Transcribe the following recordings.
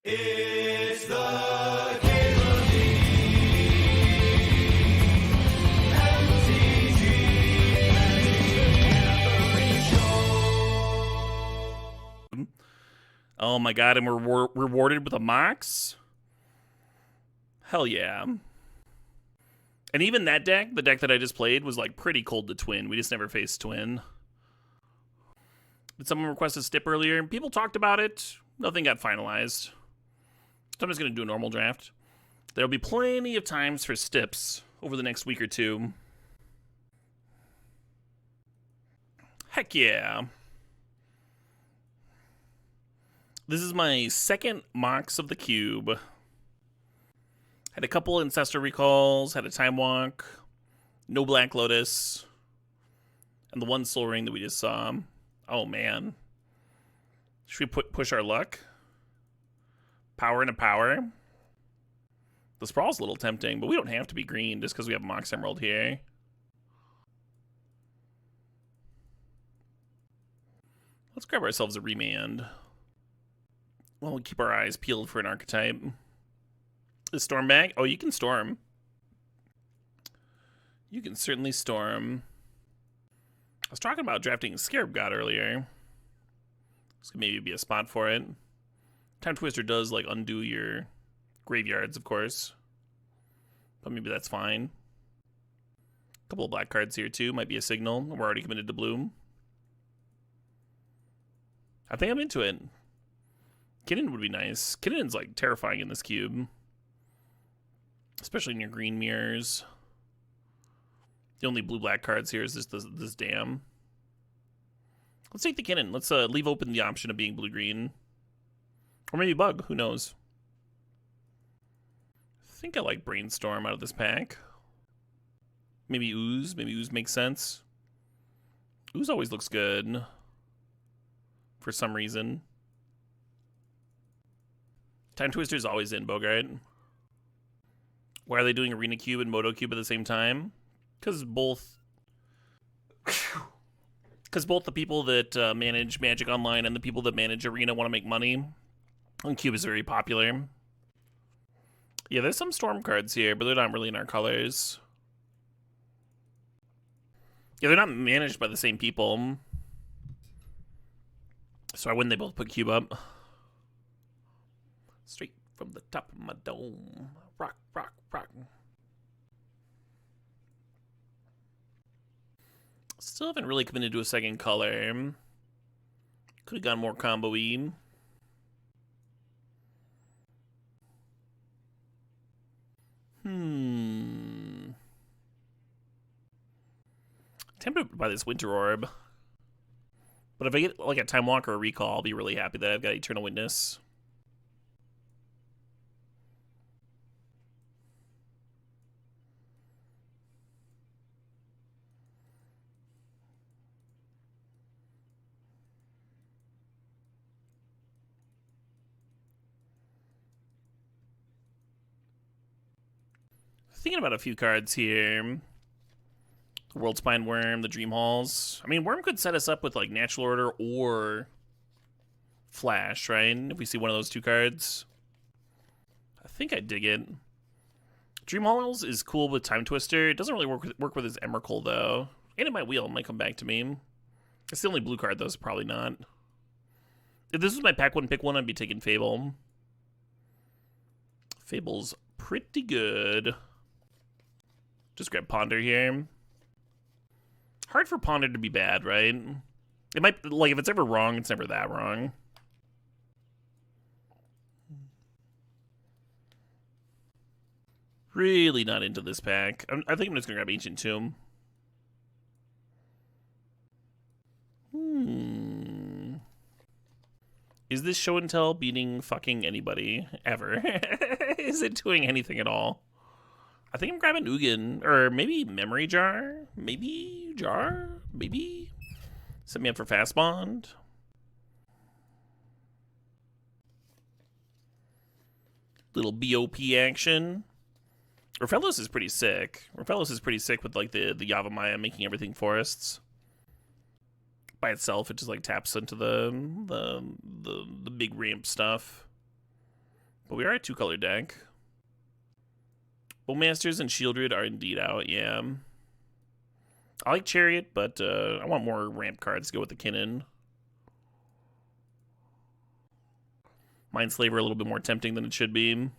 It's the Cable Show. Oh my god, and we're rewarded with a Mox? Hell yeah. And even that deck, the deck that I just played, was like pretty cold to twin. We just never faced twin. Did someone request a stip earlier? People talked about it. Nothing got finalized. So I'm just going to do a normal draft. There'll be plenty of times for stips over the next week or two. Heck yeah. This is my second Mox of the Cube. Had a couple Ancestor Recalls, had a Time Walk, no Black Lotus, and the one Soul Ring that we just saw. Oh man. Should we push our luck? Power into power. The Sprawl's a little tempting, but we don't have to be green just because we have Mox Emerald here. Let's grab ourselves a Remand. Well, we'll keep our eyes peeled for an archetype. Is Storm back? Oh, you can Storm. You can certainly Storm. I was talking about drafting Scarab God earlier. This could maybe be a spot for it. Time Twister does, like, undo your graveyards, of course. But maybe that's fine. A couple of black cards here, too. Might be a signal. We're already committed to Bloom. I think I'm into it. Kinnan would be nice. Kinnan's, like, terrifying in this cube. Especially in your green mirrors. The only blue-black cards here is this dam. Let's take the Kinnan. Let's leave open the option of being blue-green. Or maybe Bug. Who knows? I think I like Brainstorm out of this pack. Maybe Ooze. Maybe Ooze makes sense. Ooze always looks good. For some reason. Time Twister's always in, Bogart. Why are they doing Arena Cube and Moto Cube at the same time? Because both the people that manage Magic Online and the people that manage Arena want to make money. And Cube is very popular. Yeah, there's some Storm cards here, but they're not really in our colors. Yeah, they're not managed by the same people. So why wouldn't they both put Cube up? Straight from the top of my dome. Rock, rock, rock. Still haven't really committed to a second color. Could have gone more combo-y. Tempted by this Winter Orb. But if I get like a Time Walk or a Recall, I'll be really happy that I've got Eternal Witness. Thinking about a few cards here. The World Spine Worm, the Dream Halls. I mean, Worm could set us up with like Natural Order or Flash, right? If we see one of those two cards. I think I dig it. Dream Halls is cool with Time Twister. It doesn't really work with his Emrakul, though. And in my wheel, it might come back to me. It's the only blue card, though, so probably not. If this was my pack one, pick one, I'd be taking Fable. Fable's pretty good. Just grab Ponder here. Hard for Ponder to be bad, right? It might, like, if it's ever wrong, it's never that wrong. Really not into this pack. I think I'm just gonna grab Ancient Tomb. Is this show and tell beating fucking anybody ever? Is it doing anything at all? I think I'm grabbing Ugin, or maybe Memory Jar, maybe Jar, maybe set me up for Fast Bond. Little BOP action. Orphelos is pretty sick. Orphelos is pretty sick with like the Yavimaya making everything forests. By itself, it just like taps into the big ramp stuff. But we are a 2-color deck. Bowmasters and Shieldred are indeed out, yeah. I like Chariot, but I want more ramp cards to go with the Kinnan. Mindslaver a little bit more tempting than it should be.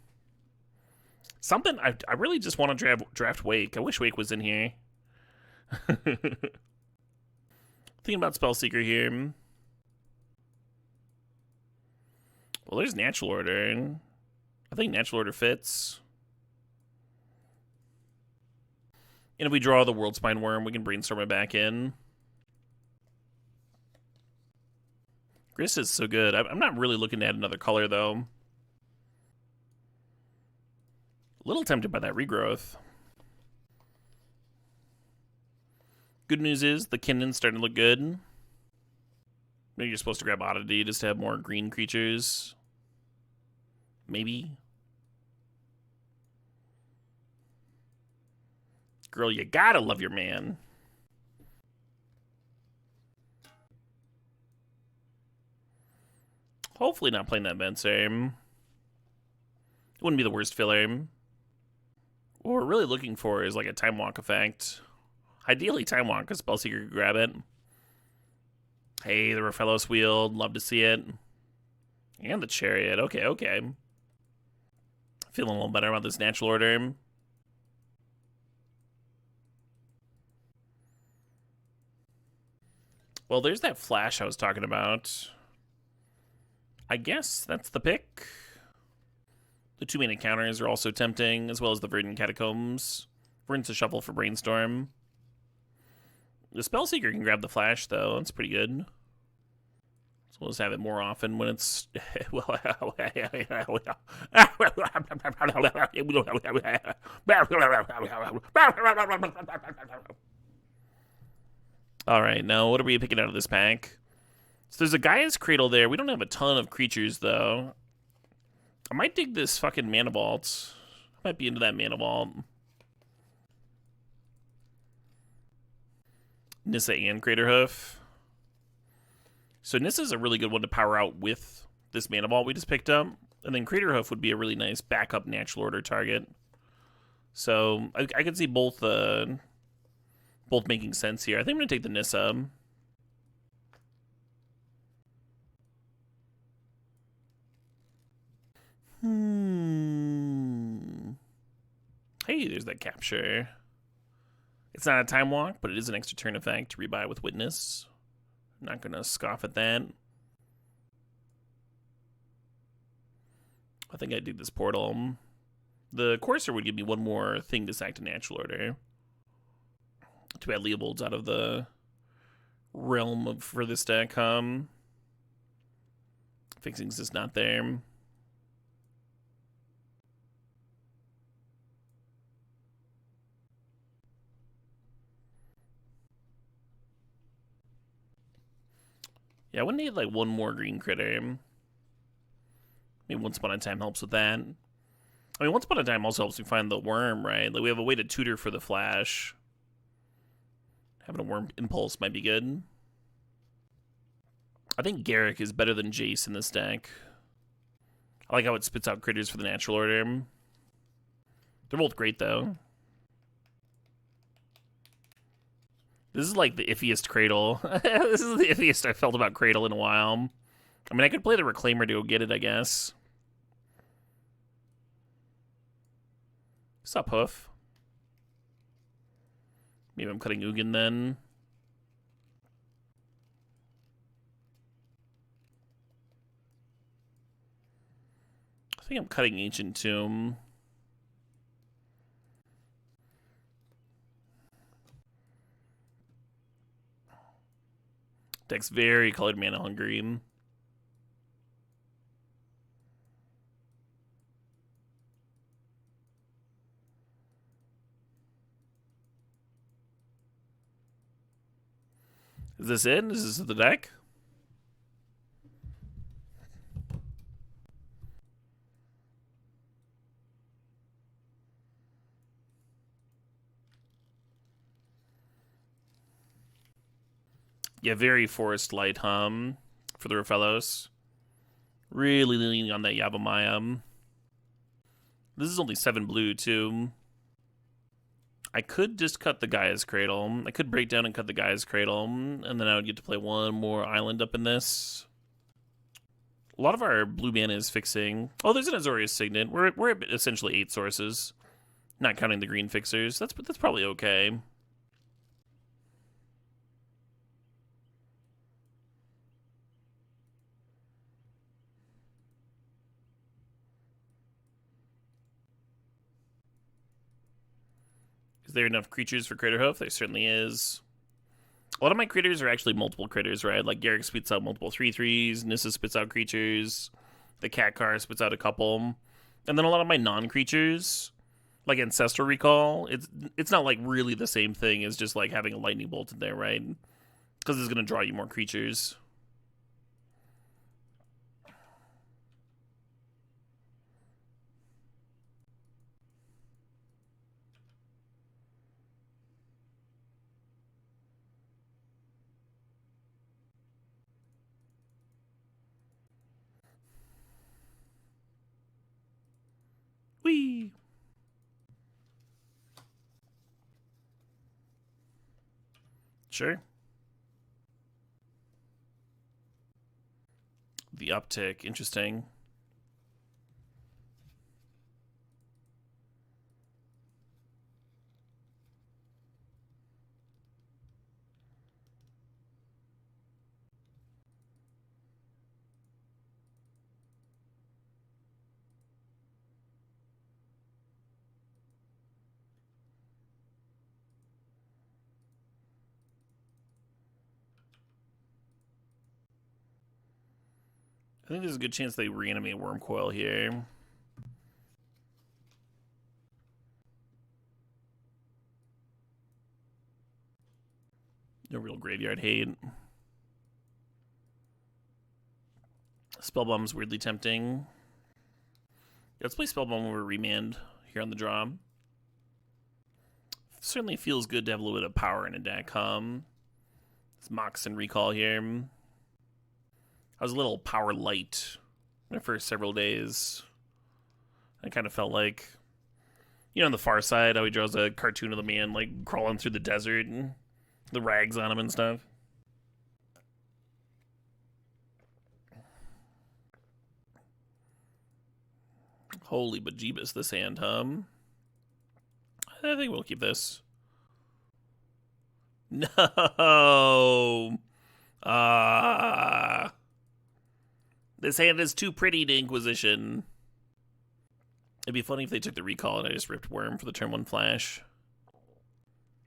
Something, I really just want to draft Wake. I wish Wake was in here. Thinking about Spellseeker here. Well, there's Natural Order. I think Natural Order fits. And if we draw the World Spine Worm, we can brainstorm it back in. Gris is so good. I'm not really looking to add another color, though. A little tempted by that regrowth. Good news is the Kinnan's starting to look good. Maybe you're supposed to grab Oddity just to have more green creatures. Maybe. Girl, you gotta love your man. Hopefully not playing that Venser. It wouldn't be the worst filler. What we're really looking for is like a Time Walk effect. Ideally Time Walk, because Spellseeker could grab it. Hey, the Raphaelos Wheel, love to see it. And the Chariot, okay. Feeling a little better about this Natural Order. Well, there's that Flash I was talking about. I guess that's the pick. The 2-mana counters are also tempting, as well as the Verdant Catacombs. Verdant's a shuffle for Brainstorm. The Spellseeker can grab the Flash, though. That's pretty good. So we'll just have it more often when it's... Alright, now what are we picking out of this pack? So there's a Gaia's Cradle there. We don't have a ton of creatures, though. I might dig this fucking Mana Vault. I might be into that Mana Vault. Nissa and Craterhoof. So Nissa's a really good one to power out with this Mana Vault we just picked up. And then Craterhoof would be a really nice backup Natural Order target. So I could see both making sense here. I think I'm going to take the Nissa. Hey, there's that Capture. It's not a Time Walk, but it is an extra turn effect to rebuy with Witness. I'm not going to scoff at that. I think I'd do this Portal. The Courser would give me one more thing to sack to Natural Order. To add Leobolds out of the realm for this deck. Fixing's just not there. Yeah, I would need like one more green critter. Maybe Once Upon a Time helps with that. I mean, Once Upon a Time also helps me find the worm, right? Like we have a way to tutor for the Flash. Having a Worm Impulse might be good. I think Garruk is better than Jace in this deck. I like how it spits out critters for the Natural Order. They're both great, though. This is like the iffiest Cradle. This is the iffiest I felt about Cradle in a while. I mean, I could play the Reclaimer to go get it, I guess. What's up, Hoof? Maybe I'm cutting Ugin then. I think I'm cutting Ancient Tomb. Deck's very colored mana hungry. Is this it? Is this the deck? Yeah, very Forest Light for the Raphaelos. Really leaning on that Yavimaya. This is only 7 blue, too. I could just cut the Gaia's Cradle. I could break down and cut the Gaia's Cradle, and then I would get to play one more island up in this. A lot of our blue mana is fixing. Oh, there's an Azorius Signet. We're at essentially 8 sources, not counting the green fixers. That's probably okay. Is there enough creatures for Craterhoof? There certainly is. A lot of my critters are actually multiple critters, right? Like Garrick spits out multiple 3/3s, Nissa spits out creatures, the cat car spits out a couple. And then a lot of my non-creatures, like Ancestral Recall, it's not like really the same thing as just like having a lightning bolt in there, right? Because it's going to draw you more creatures. Whee! Sure. The uptick, interesting. I think there's a good chance they reanimate Wormcoil here. No real graveyard hate. Spellbomb's weirdly tempting. Let's play Spellbomb over Remand here on the draw. Certainly feels good to have a little bit of power in a deck. It's Mox and Recall here. I was a little power light my first several days. I kind of felt like, you know, on the Far Side, how he draws a cartoon of the man like crawling through the desert and the rags on him and stuff. Holy bejeebus, this hand, I think we'll keep this. No! This hand is too pretty to Inquisition. It'd be funny if they took the recall and I just ripped Worm for the turn 1 flash.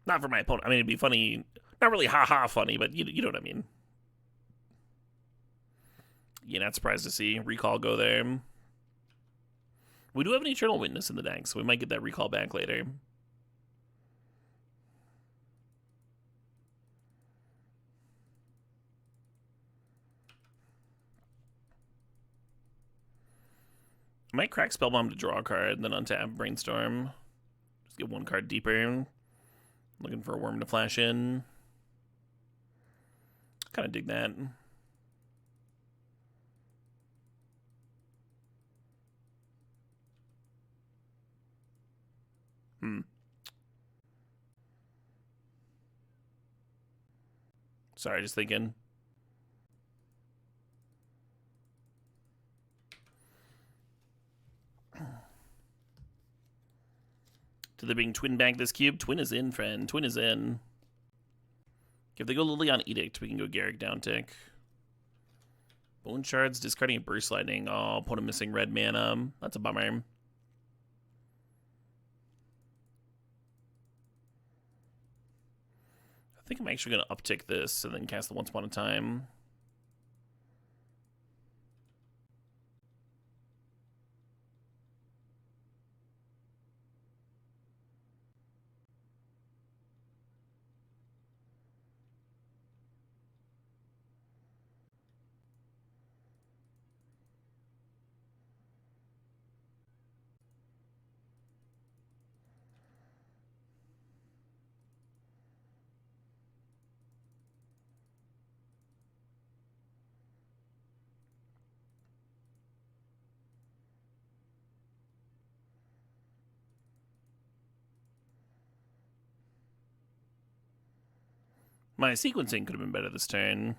Not for my opponent. I mean, it'd be funny. Not really ha-ha funny, but you know what I mean. You're not surprised to see recall go there. We do have an Eternal Witness in the deck, so we might get that recall back later. I might crack Spellbomb to draw a card, and then untap Brainstorm. Just get one card deeper. Looking for a Worm to flash in. Kind of dig that. Sorry, just thinking. To the being twin bank this cube. Twin is in, friend. Twin is in. If they go Liliana Edict, we can go Garrick downtick. Bone Shards, discarding a Burst Lightning. Oh, put a missing red mana. That's a bummer. I think I'm actually going to uptick this and then cast the Once Upon a Time. My sequencing could have been better this turn.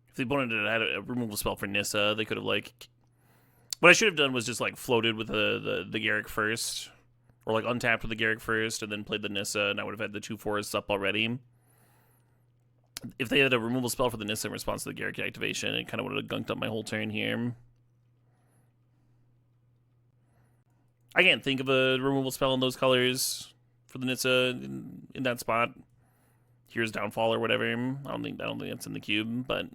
If the opponent had a removal spell for Nissa, they could have, like... What I should have done was just, like, floated with the Garruk first. Or, like, untapped with the Garruk first, and then played the Nissa, and I would have had the 2 forests up already. If they had a removal spell for the Nissa in response to the Garruk activation, it kind of would have gunked up my whole turn here. I can't think of a removal spell in those colors for the Nissa in that spot. Here's Downfall or whatever. I don't think that's in the cube, but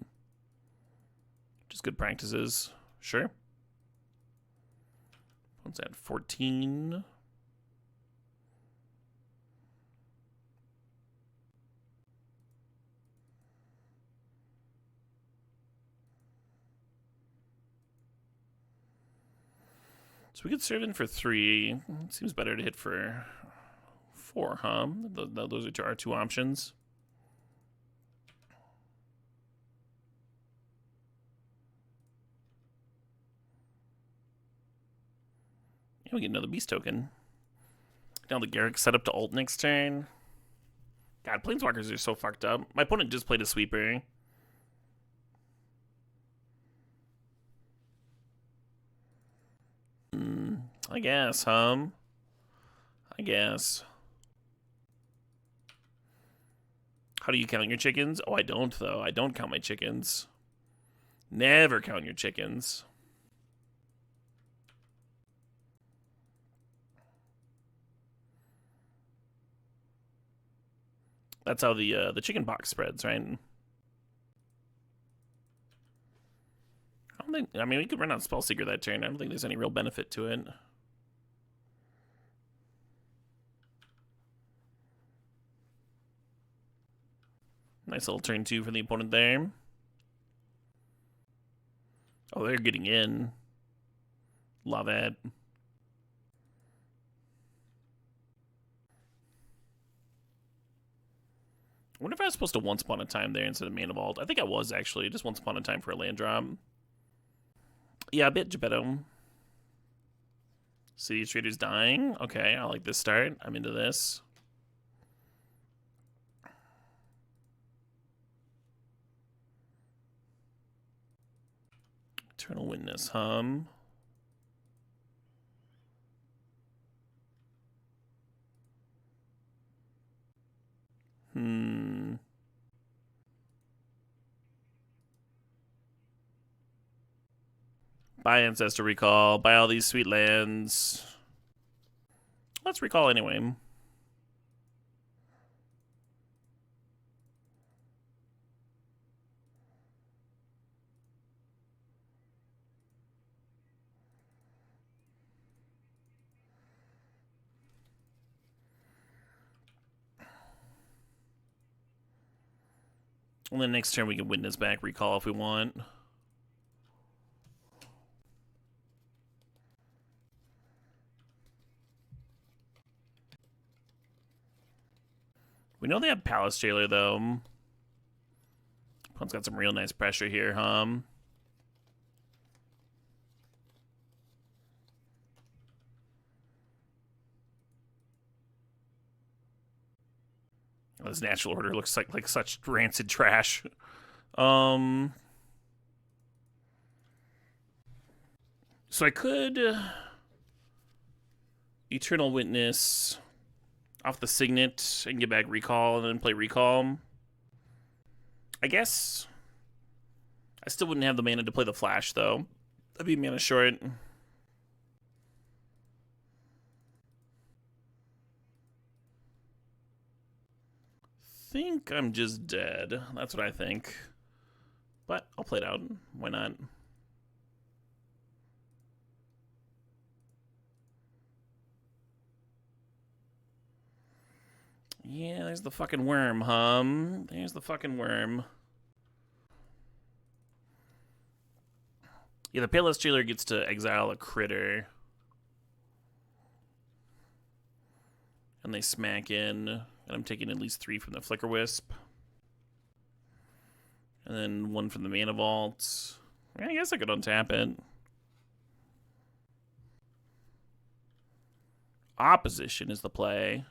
just good practices. Sure. What's that? 14. So we could serve in for 3. It seems better to hit for 4, huh? Those are our 2 options. Yeah, we get another beast token. Now the Garruk set up to ult next turn. God, Planeswalkers are so fucked up. My opponent just played a sweeper. I guess, I guess. How do you count your chickens? Oh, I don't, though. I don't count my chickens. Never count your chickens. That's how the chicken box spreads, right? I mean, we could run out Spellseeker that turn. I don't think there's any real benefit to it. Nice little turn 2 for the opponent there. Oh, they're getting in. Love it. I wonder if I was supposed to Once Upon a Time there instead of Mana Vault. I think I was, actually. Just Once Upon a Time for a land drop. Yeah, a bit Geppetto. City Trader's dying. Okay, I like this start. I'm into this. Eternal Witness, Buy Ancestor Recall. Buy all these sweet lands. Let's recall anyway. And then next turn we can Witness back, recall if we want. We know they have Palace Jailer, though. Opponent's got some real nice pressure here, Oh, this Natural Order looks like such rancid trash. So I could Eternal Witness off the Signet and get back Recall and then play Recall. I guess I still wouldn't have the mana to play the Flash, though. That'd be mana short. Think I'm just dead. That's what I think. But I'll play it out. Why not? Yeah, there's the fucking worm, There's the fucking worm. Yeah, the Payless Jailer gets to exile a critter. And they smack in. And I'm taking at least 3 from the Flicker Wisp. And then 1 from the Mana Vault. Yeah, I guess I could untap it. Opposition is the play.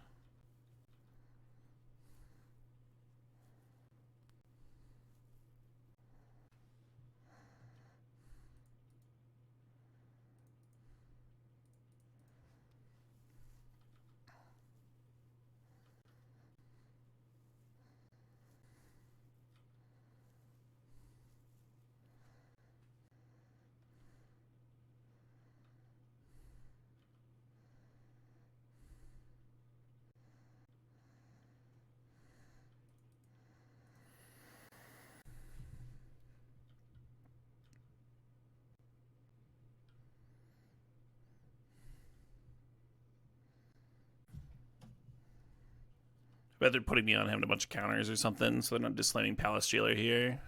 I bet they're putting me on having a bunch of counters or something, so they're not just slamming Palace Jailer here.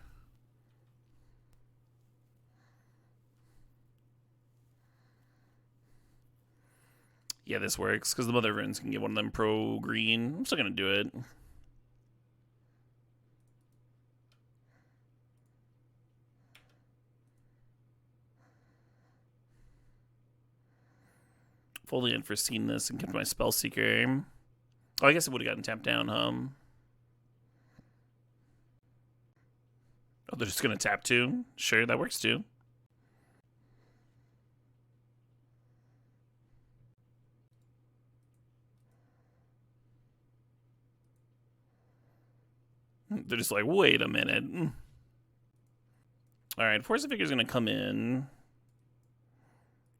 Yeah, this works, because the Mother of Runes can give one of them pro green. I'm still going to do it. Fully unforeseen this and kept my Spellseeker. Oh, I guess it would have gotten tapped down, Oh, they're just going to tap too? Sure, that works too. They're just like, wait a minute. Alright, Force of Vigor's going to come in.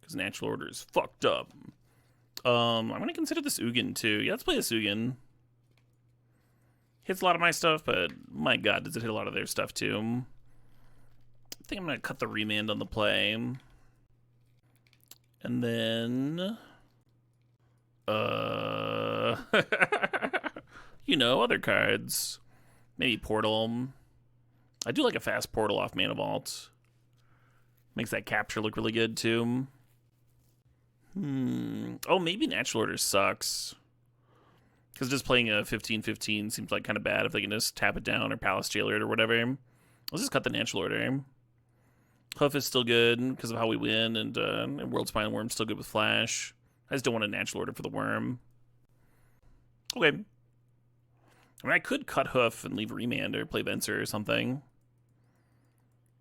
Because Natural Order is fucked up. I'm going to consider this Ugin too. Yeah, let's play this Ugin. Hits a lot of my stuff, but my god, does it hit a lot of their stuff too. I think I'm going to cut the remand on the play. And then... you know, other cards. Maybe Portal. I do like a fast Portal off Mana Vault. Makes that capture look really good too. Oh, maybe Natural Order sucks. Because just playing a 15-15 seems like kind of bad if they can just tap it down or Palace Jailer it or whatever. Let's just cut the Natural Order. Hoof is still good because of how we win, and World Spine Worm's still good with Flash. I just don't want a Natural Order for the Worm. Okay. I mean, I could cut Hoof and leave Remand or play Venser or something.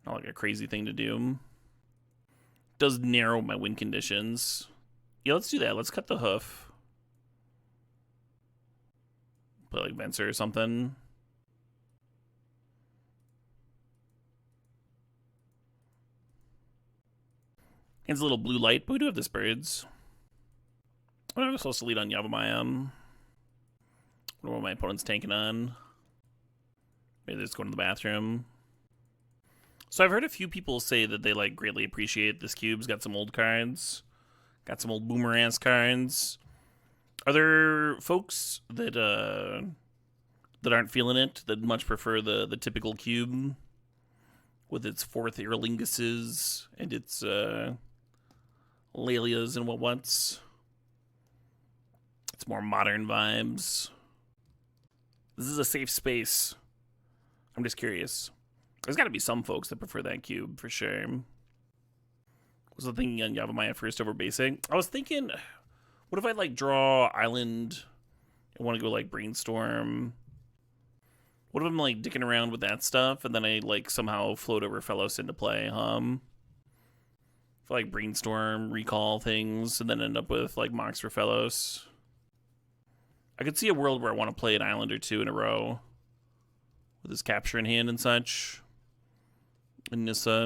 Not like a crazy thing to do. Does narrow my win conditions. Yeah, let's do that. Let's cut the Hoof. Play like Venser or something. It's a little blue light, but we do have this birds. What am I supposed to lead on Yavimaya? What are my opponents tanking on? Maybe they're just going to the bathroom. So I've heard a few people say that they like greatly appreciate this cube's got some old cards. Got some old boomer-ass cards. Are there folks that that aren't feeling it, that much prefer the typical cube with its fourth Aerlinguses and its Lelias and what's? It's more modern vibes. This is a safe space. I'm just curious. There's got to be some folks that prefer that cube, for sure. Was I thinking on Yavimaya first over basic? I was thinking, what if I, like, draw Island and want to go, like, Brainstorm? What if I'm, like, dicking around with that stuff, and then I, like, somehow float over Fellows into play, If I, like, Brainstorm, recall things, and then end up with, like, Mox for Fellows. I could see a world where I want to play an Island or two in a row with his capture in hand and such. And this, I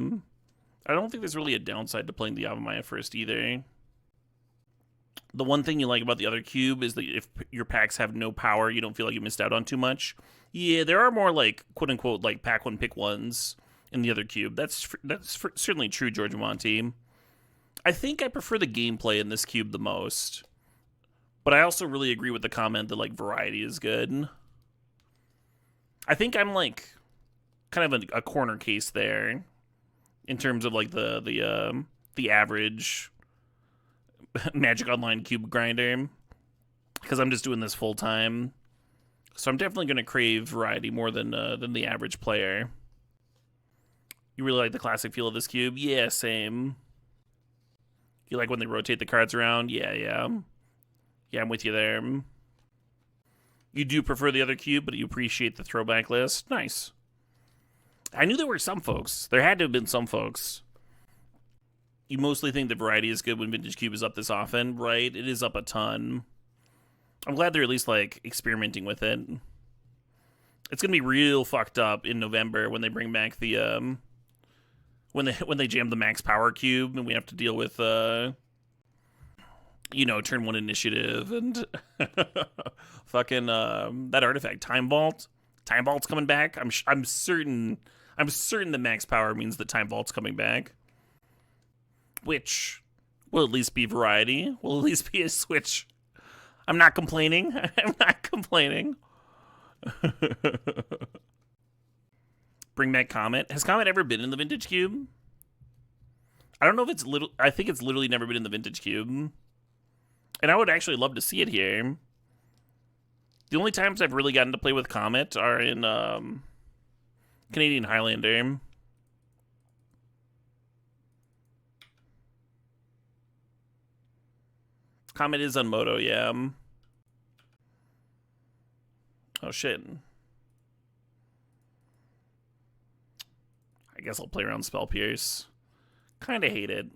don't think there's really a downside to playing the Yavimaya first either. The one thing you like about the other cube is that if your packs have no power, you don't feel like you missed out on too much. Yeah, there are more, like, quote-unquote, like, pack one, pick ones in the other cube. That's certainly true, George Monty. I think I prefer the gameplay in this cube the most. But I also really agree with the comment that, like, variety is good. I think I'm, like, kind of a corner case there in terms of, like, the average Magic Online cube grinder, because I'm just doing this full time. So I'm definitely going to crave variety more than the average player. You really like the classic feel of this cube? Yeah, same. You like when they rotate the cards around? Yeah. Yeah, I'm with you there. You do prefer the other cube, but you appreciate the throwback list. Nice. I knew there were some folks. There had to have been some folks. You mostly think the variety is good when Vintage Cube is up this often, right? It is up a ton. I'm glad they're at least, like, experimenting with it. It's gonna be real fucked up in November when they bring back the, when they jam the max power cube and we have to deal with, you know, turn 1 initiative and fucking, that artifact, Time Vault. Time Vault's coming back. I'm certain the max power means that Time Vault's coming back. Which will at least be variety. Will at least be a switch. I'm not complaining. I'm not complaining. Bring back Comet. Has Comet ever been in the Vintage Cube? I don't know if it's I think it's literally never been in the Vintage Cube. And I would actually love to see it here. The only times I've really gotten to play with Comet are in Canadian Highlander. Comet is on Moto, yeah. Oh, shit. I guess I'll play around Spell Pierce. Kinda hate it.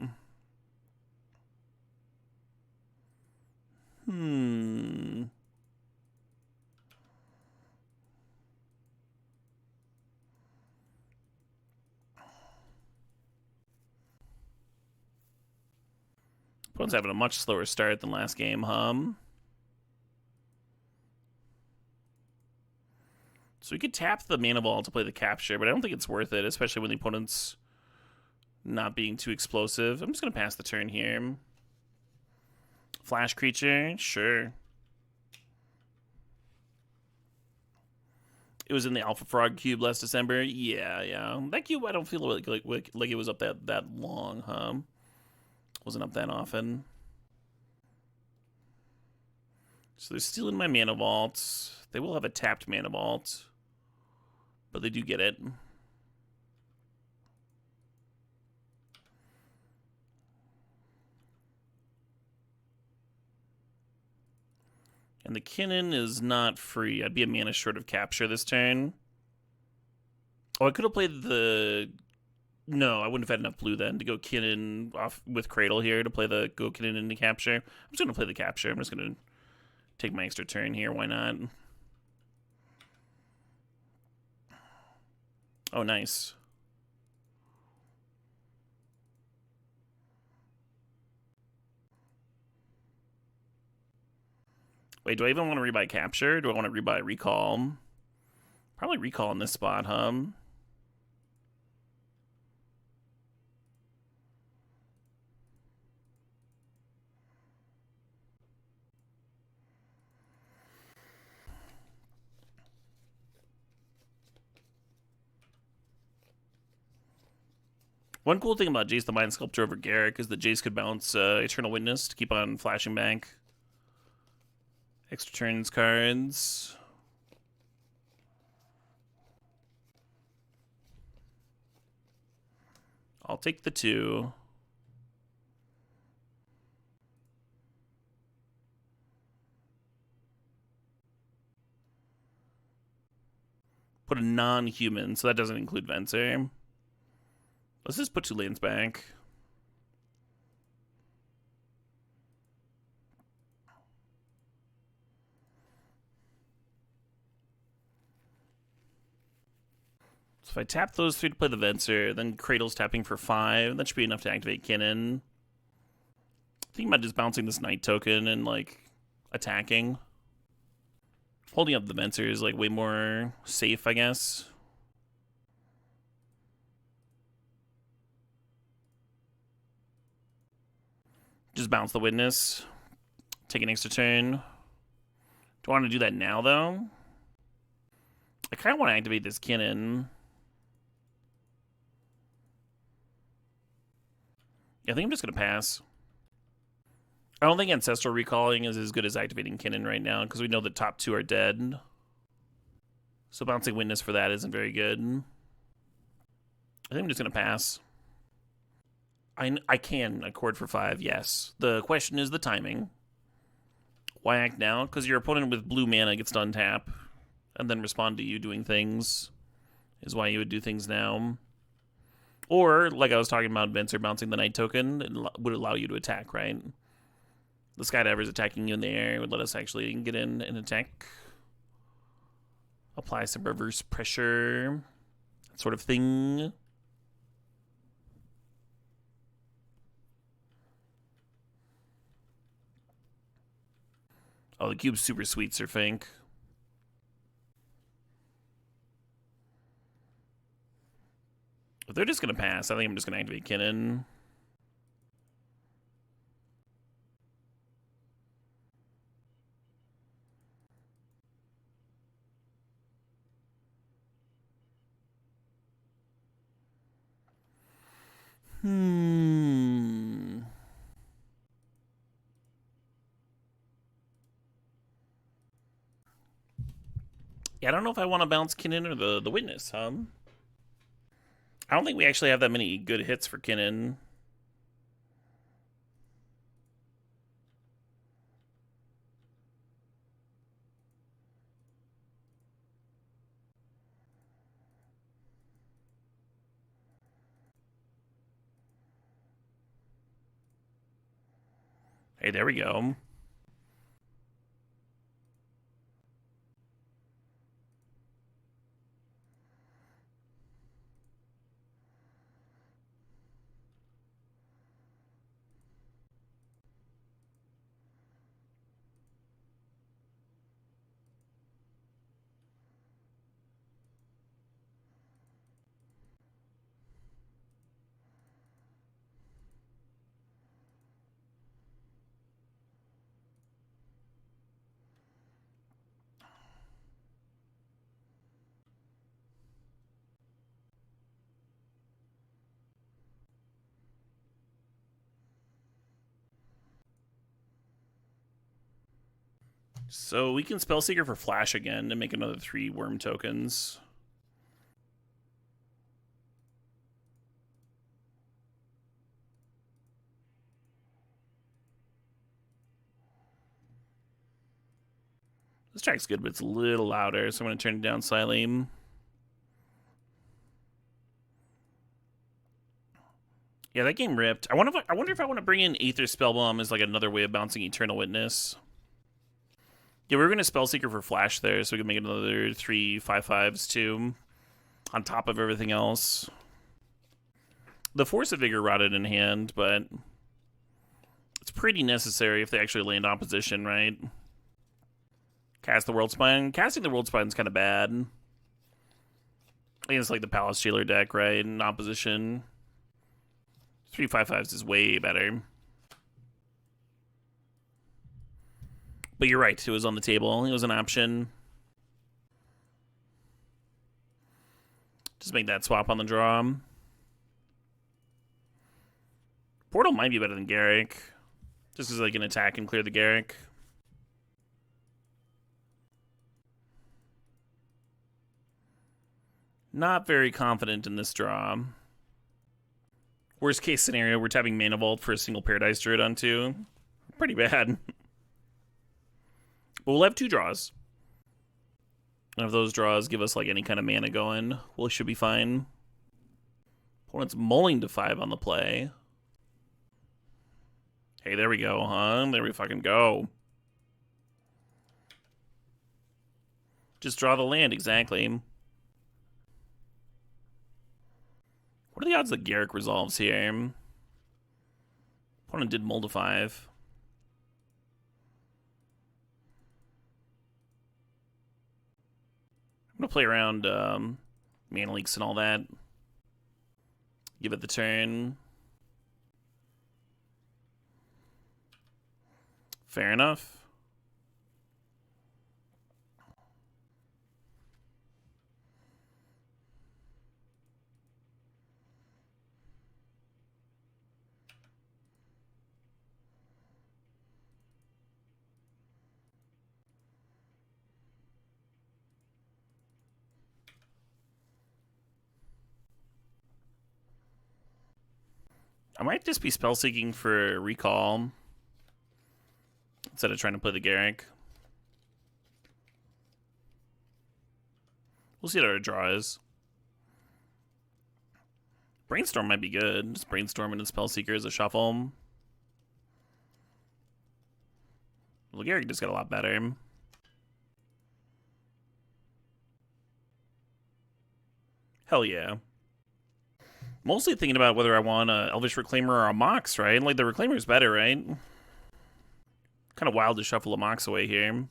Opponent's having a much slower start than last game, So we could tap the Mana Vault to play the Capture, but I don't think it's worth it, especially when the opponent's not being too explosive. I'm just going to pass the turn here. Flash Creature, sure. It was in the Alpha Frog cube last December. Yeah. That cube, I don't feel like it was up that long, Wasn't up that often. So they're stealing my Mana Vault. They will have a tapped Mana Vault, but they do get it. And the Kinnan is not free. I'd be a mana short of Capture this turn. Oh, I could have played the... No, I wouldn't have had enough blue then to go Kinnan off with Cradle here to play the go Kinnan into Capture. I'm just going to play the Capture. I'm just going to take my extra turn here. Why not? Oh, nice. Wait, do I even want to rebuy Capture? Do I want to rebuy Recall? Probably Recall in this spot, One cool thing about Jace the Mind Sculptor over Garrick is that Jace could bounce Eternal Witness to keep on flashing back extra turns cards. I'll take the 2. Put a non-human, so that doesn't include Venser. Let's just put 2 lands back. So if I tap those 3 to play the Venser, then Cradle's tapping for 5. That should be enough to activate Kinnan. Thinking about just bouncing this Knight token and, like, attacking. Holding up the Venser is, like, way more safe, I guess. Just bounce the Witness. Take an extra turn. Do I want to do that now, though? I kind of want to activate this Kinnan. I think I'm just going to pass. I don't think Ancestral Recalling is as good as activating Kinnan right now, because we know the top 2 are dead. So bouncing Witness for that isn't very good. I think I'm just going to pass. I can accord for 5, yes. The question is the timing. Why act now? Because your opponent with blue mana gets to untap and then respond to you doing things is why you would do things now. Or, like I was talking about, Venser bouncing the Knight token, it would allow you to attack, right? The Skydiver's attacking you in the air would let us actually get in and attack. Apply some reverse pressure, that sort of thing. Oh, the cube's super sweet, Sir Fink. If they're just going to pass, I think I'm just going to activate Kinnan. Yeah, I don't know if I want to bounce Kinnan or the Witness, huh? I don't think we actually have that many good hits for Kinnan. Hey, there we go. So we can Spellseeker for Flash again to make another 3 worm tokens. This track's good, but it's a little louder, so I'm going to turn it down slightly. Yeah, that game ripped. I wonder if I want to bring in Aether Spellbomb as like another way of bouncing Eternal Witness. Yeah, we were going to Spellseeker for Flash there, so we can make another 3 5/5s too, on top of everything else. The Force of Vigor rotted in hand, but it's pretty necessary if they actually land opposition, right? Cast the World Spine. Casting the World Spine is kind of bad. I think it's like the Palace Jailer deck, right? In opposition. 3 5/5s is way better. But you're right, it was on the table. It was an option. Just make that swap on the draw. Portal might be better than Garrick. Just because I can attack and clear the Garrick. Not very confident in this draw. Worst case scenario, we're tapping Mana Vault for a single Paradise Druid on 2. Pretty bad. But we'll have 2 draws. And if those draws give us like any kind of mana going, we should be fine. Opponent's mulling to 5 on the play. Hey, there we go, huh? There we fucking go. Just draw the land, exactly. What are the odds that Garrick resolves here? Opponent did mull to 5. I'm going to play around mana leaks and all that. Give it the turn. Fair enough. I might just be spell seeking for recall. instead of trying to play the Garrick. We'll see what our draw is. Brainstorm might be good. Just Brainstorm into Spellseeker as a shuffle. Well, Garrick just got a lot better. Hell yeah. Mostly thinking about whether I want a Elvish Reclaimer or a Mox, right? Like, the Reclaimer's better, right? Kind of wild to shuffle a Mox away here.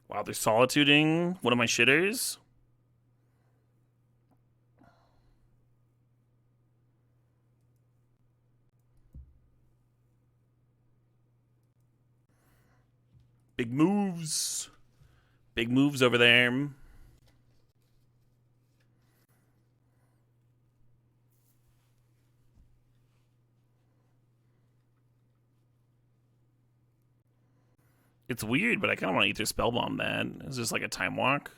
Wow, they're solituding one of my shitters. Big moves. Big moves over there. It's weird, but I kind of want to Ether Spellbomb that. Is this like a time walk?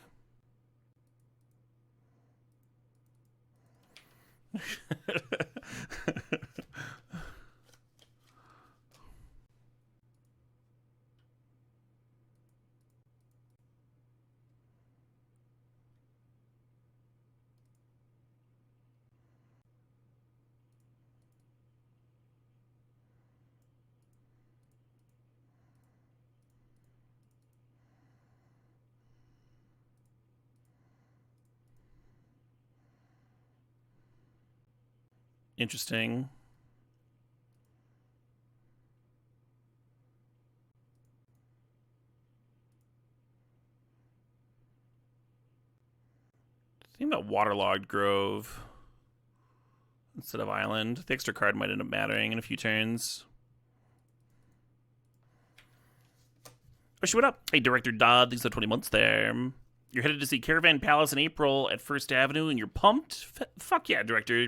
Interesting. Think about Waterlogged Grove instead of Island. The extra card might end up mattering in a few turns. Oh, what up? Hey, Director Dodd, thanks for 20 months there. You're headed to see Caravan Palace in April at First Avenue and you're pumped? Fuck yeah, Director.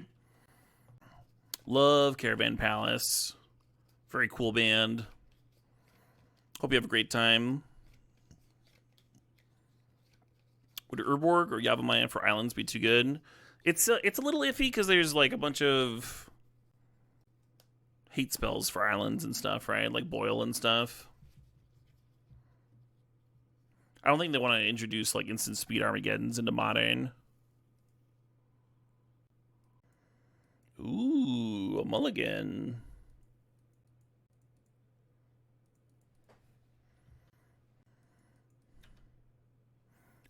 Love Caravan Palace. Very cool band. Hope you have a great time. Would Urborg or Yavimaya for Islands be too good? It's a little iffy because there's like a bunch of hate spells for islands and stuff, right? Like Boil and stuff. I don't think they want to introduce like instant speed Armageddons into Modern. Ooh, a mulligan.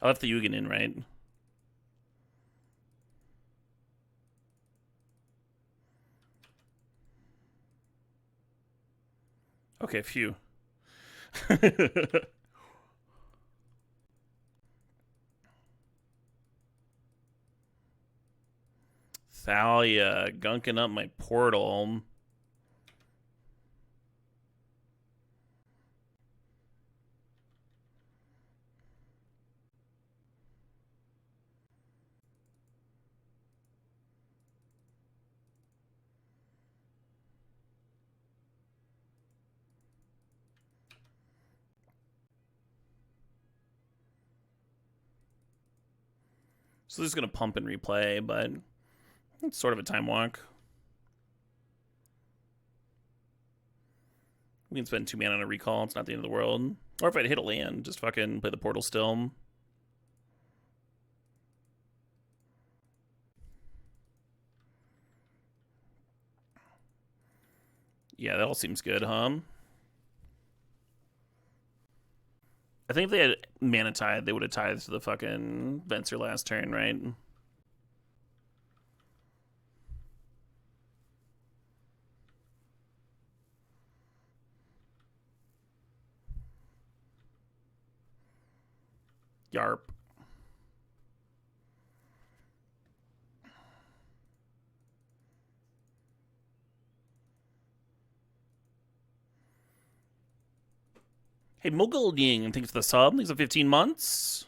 I left the Yugen in, right? Okay, phew. Thalia gunking up my portal. So this is going to pump and replay, but it's sort of a time walk. We can spend 2 mana on a recall. It's not the end of the world. Or if I'd hit a land, just fucking play the portal still. Yeah, that all seems good, huh? I think if they had mana tithe, they would have tithed to the fucking Venser last turn, right? Yarp. Hey, Mogul Ying, thanks for the sub. Thanks for 15 months.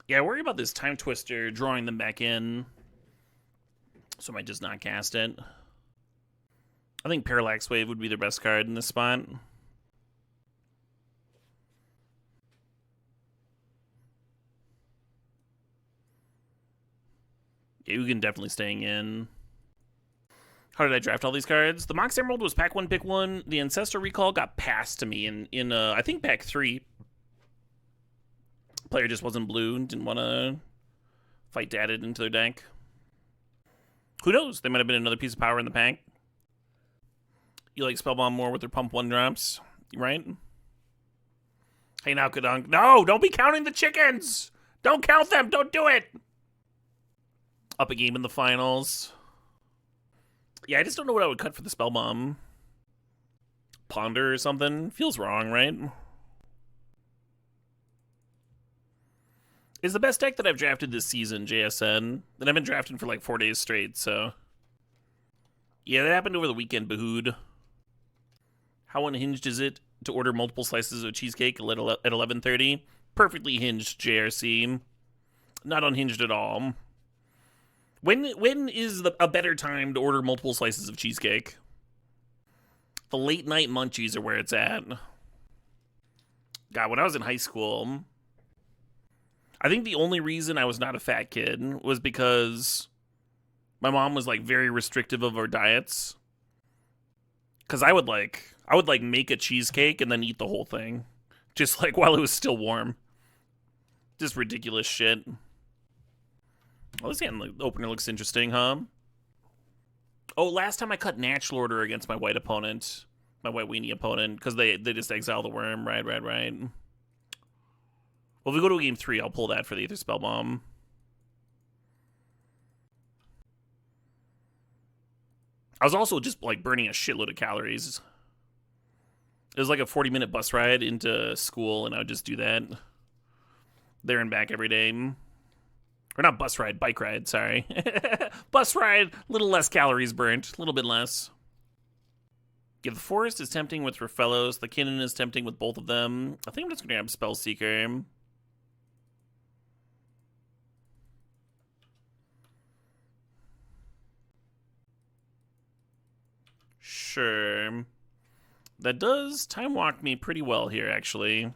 Yeah, I worry about this Time Twister drawing them back in. So I might just not cast it. I think Parallax Wave would be their best card in this spot. Yeah, Ugin definitely staying in. How did I draft all these cards? The Mox Emerald was pack 1, pick 1. The Ancestor Recall got passed to me in I think pack 3. Player just wasn't blue and didn't want to fight to add it into their deck. Who knows? There might have been another piece of power in the pack. You like Spellbomb more with their pump 1 drops, right? Hey now, Kadunk. No, don't be counting the chickens! Don't count them! Don't do it! Up a game in the finals. Yeah, I just don't know what I would cut for the Spellbomb. Ponder or something? Feels wrong, right? It's the best deck that I've drafted this season, JSN. And I've been drafting for like 4 days straight, so... Yeah, that happened over the weekend, Bahood. How unhinged is it to order multiple slices of cheesecake at 11:30? Perfectly hinged, JRC. Not unhinged at all. When is a better time to order multiple slices of cheesecake? The late night munchies are where it's at. God, when I was in high school... I think the only reason I was not a fat kid was because my mom was like very restrictive of our diets. Cause I would make a cheesecake and then eat the whole thing. Just like while it was still warm. Just ridiculous shit. Well, this hand opener looks interesting, huh? Oh, last time I cut Natural Order against my white opponent. My white weenie opponent. Because they just exile the worm. Right. Well, if we go to game 3, I'll pull that for the Aether Spellbomb. I was also just, like, burning a shitload of calories. It was like a 40-minute bus ride into school, and I would just do that. There and back every day. Or not bus ride, bike ride, sorry. Bus ride, a little less calories burnt. A little bit less. Yeah, the Forest is tempting with Rafellos. The Kinnan is tempting with both of them. I think I'm just going to grab Spellseeker. Sure. That does time walk me pretty well here, actually.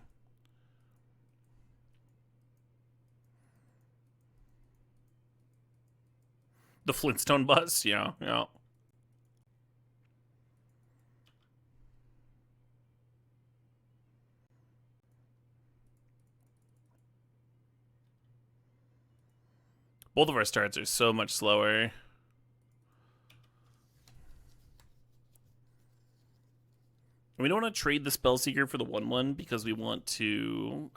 The Flintstone bus, yeah. Both of our starts are so much slower. We don't want to trade the Spellseeker for the 1/1 because we want to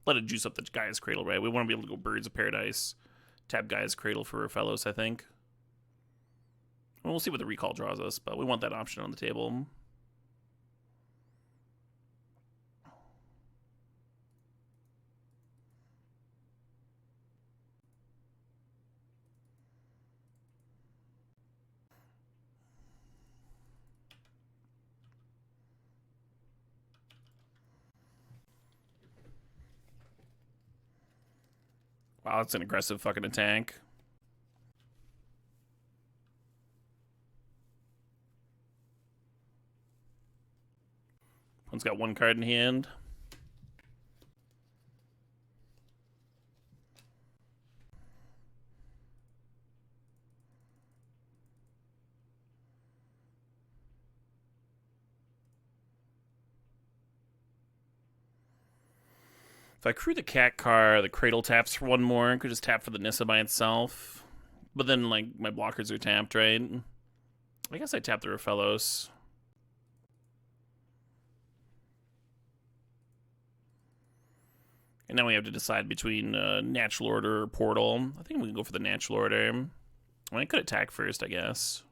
let it juice up the Gaia's Cradle, right? We want to be able to go Birds of Paradise, tap Gaia's Cradle for Rafellos, I think. Well, we'll see what the recall draws us, but we want that option on the table. Wow, that's an aggressive fucking attack. One's got one card in hand. If I crew the cat car, the Cradle taps for one more. I could just tap for the Nissa by itself. But then, like, my blockers are tapped, right? I guess I tap the Rafellos. And now we have to decide between Natural Order or Portal. I think we can go for the Natural Order. Well, I could attack first, I guess.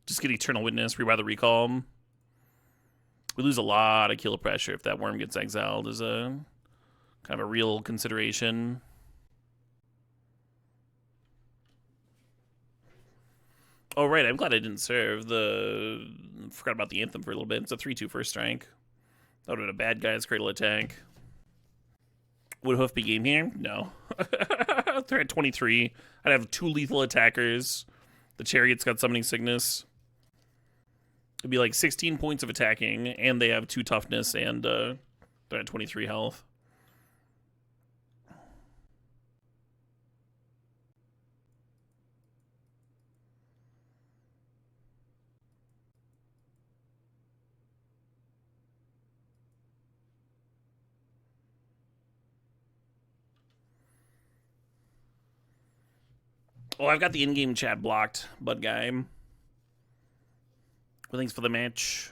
Just get Eternal Witness, rebuy the Recall. We lose a lot of kill pressure if that worm gets exiled as a kind of a real consideration. Oh, right. I'm glad I didn't serve. Forgot about the Anthem for a little bit. It's a 3/2 first strike. That would have been a bad guy's Cradle attack. Would Hoof be game here? No. They're at 23. I'd have 2 lethal attackers. The Chariot's got Summoning Sickness. It'd be like 16 points of attacking, and they have 2 toughness, and they're at 23 health. Oh, I've got the in-game chat blocked, Bud Guy. Well, thanks for the match.